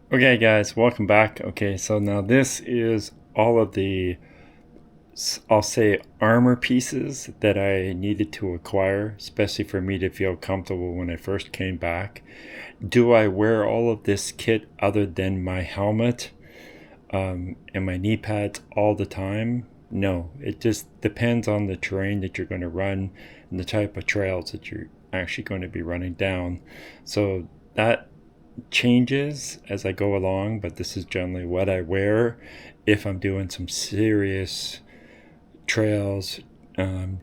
Okay guys, welcome back. Okay, so now this is all of the, I'll say, armor pieces that I needed to acquire, especially for me to feel comfortable when I first came back. Do I wear all of this kit other than my helmet and my knee pads all the time? No, it just depends on the terrain that you're going to run and the type of trails that you're actually going to be running down. So that changes as I go along, but this is generally what I wear if I'm doing some serious trails,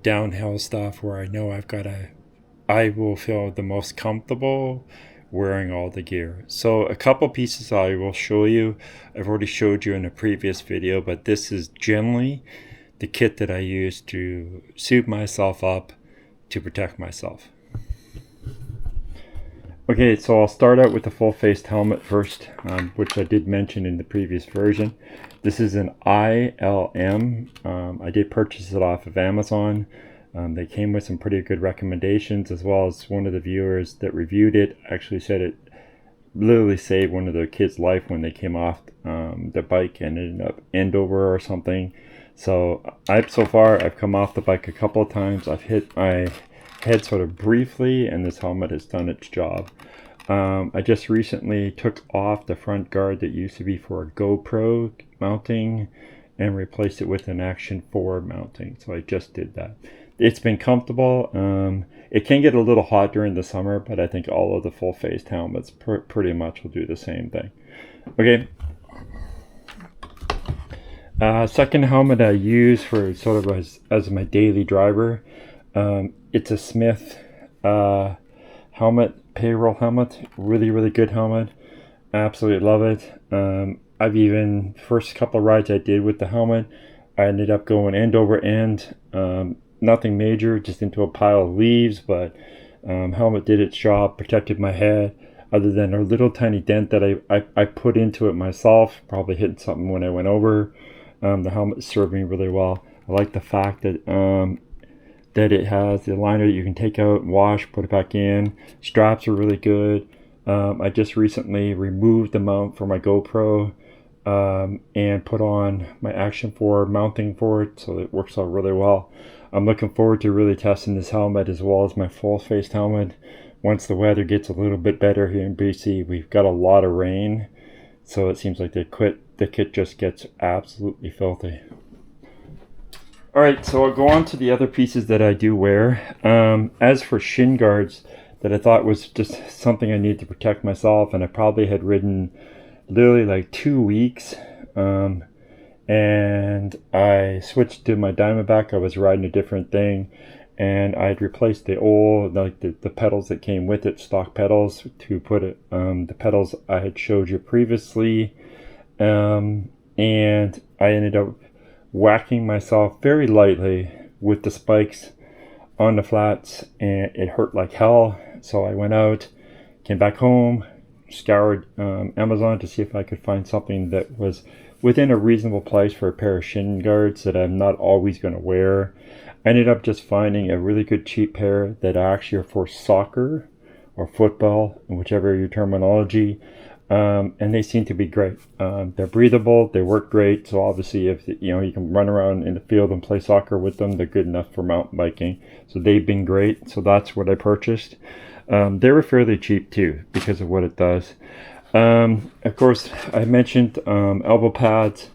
downhill stuff where I know I will feel the most comfortable wearing all the gear. So a couple pieces I will show you. I've already showed you in a previous video, but this is generally the kit that I use to suit myself up to protect myself. Okay, so I'll start out with the full-faced helmet first, which I did mention in the previous version. This is an ILM. I did purchase it off of Amazon. They came with some pretty good recommendations, as well as one of the viewers that reviewed it actually said it literally saved one of their kids' life when they came off the bike and ended up end over or something. So so far I've come off the bike a couple of times. I've hit my head sort of briefly, and this helmet has done its job. I just recently took off the front guard that used to be for a GoPro mounting and replaced it with an Action 4 mounting. So I just did that. It's been comfortable. It can get a little hot during the summer, but I think all of the full-faced helmets pretty much will do the same thing. Okay. Second helmet I use for sort of as my daily driver. It's a Smith helmet, payroll helmet. Really good helmet. Absolutely love it. I've even, first couple of rides I did with the helmet, I ended up going end over end. Nothing major, just into a pile of leaves, but helmet did its job, protected my head, other than a little tiny dent that I put into it myself, probably hitting something when I went over. The helmet served me really well. I like the fact that that it has the liner that you can take out and wash, put it back in. Straps are really good. I just recently removed the mount for my GoPro and put on my Action 4 mounting for it, so it works out really well. I'm looking forward to really testing this helmet as well as my full-faced helmet once the weather gets a little bit better here in BC. We've got a lot of rain, so it seems like the kit just gets absolutely filthy. Alright, so I'll go on to the other pieces that I do wear. As for shin guards, that I thought was just something I needed to protect myself, and I probably had ridden literally like 2 weeks, and I switched to my Diamondback. I was riding a different thing, and I had replaced the old, like the pedals that came with it, stock pedals, to put it, the pedals I had showed you previously, and I ended up whacking myself very lightly with the spikes on the flats, and it hurt like hell. So I went out, came back home, scoured Amazon to see if I could find something that was within a reasonable price for a pair of shin guards that I'm not always going to wear. I ended up just finding a really good cheap pair that actually are for soccer or football, whichever your terminology. And they seem to be great. They're breathable, they work great, so obviously if you can run around in the field and play soccer with them, they're good enough for mountain biking. So they've been great, so that's what I purchased. They were fairly cheap too because of what it does. Of course, I mentioned elbow pads.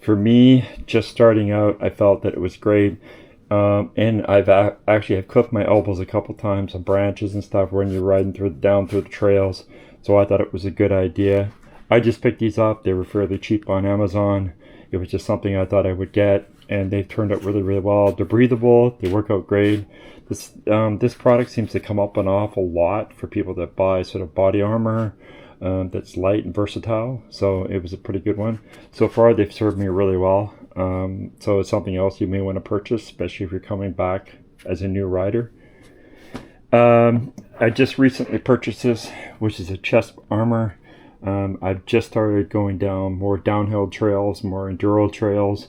For me, just starting out, I felt that it was great. And I've actually have clipped my elbows a couple times on branches and stuff when you're riding down through the trails. So I thought it was a good idea. I just picked these up. They were fairly cheap on Amazon. It was just something I thought I would get, and they've turned out really well. They're breathable. They work out great. This product seems to come up an awful lot for people that buy sort of body armor that's light and versatile. So it was a pretty good one. So far, they've served me really well. So it's something else you may want to purchase, especially if you're coming back as a new rider. I just recently purchased this, which is a chest armor. I've just started going down more downhill trails, more enduro trails,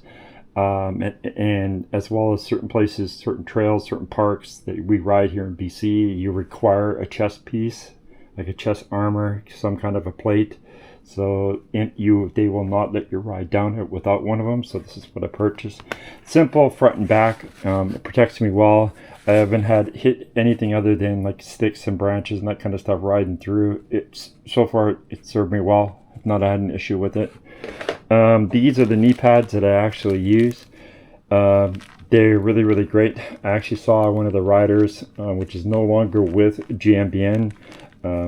and as well as certain places, certain trails, certain parks that we ride here in BC. You require a chest piece like a chest armor, some kind of a plate. So they will not let you ride down it without one of them. So this is what I purchased. Simple front and back. It protects me well. I haven't had hit anything other than like sticks and branches and that kind of stuff riding through. So far it served me well. I've not had an issue with it. These are the knee pads that I actually use. They're really great. I actually saw one of the riders, which is no longer with GMBN,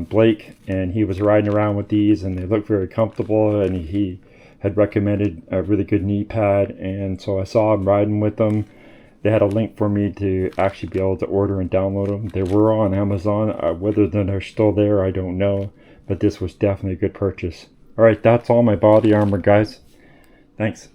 Blake, and he was riding around with these, and they look very comfortable, and he had recommended a really good knee pad, and so I saw him riding with them. They had a link for me to actually be able to order and download them. They were on Amazon. Whether they're still there, I don't know, but this was definitely a good purchase. Alright, that's all my body armor, guys. Thanks.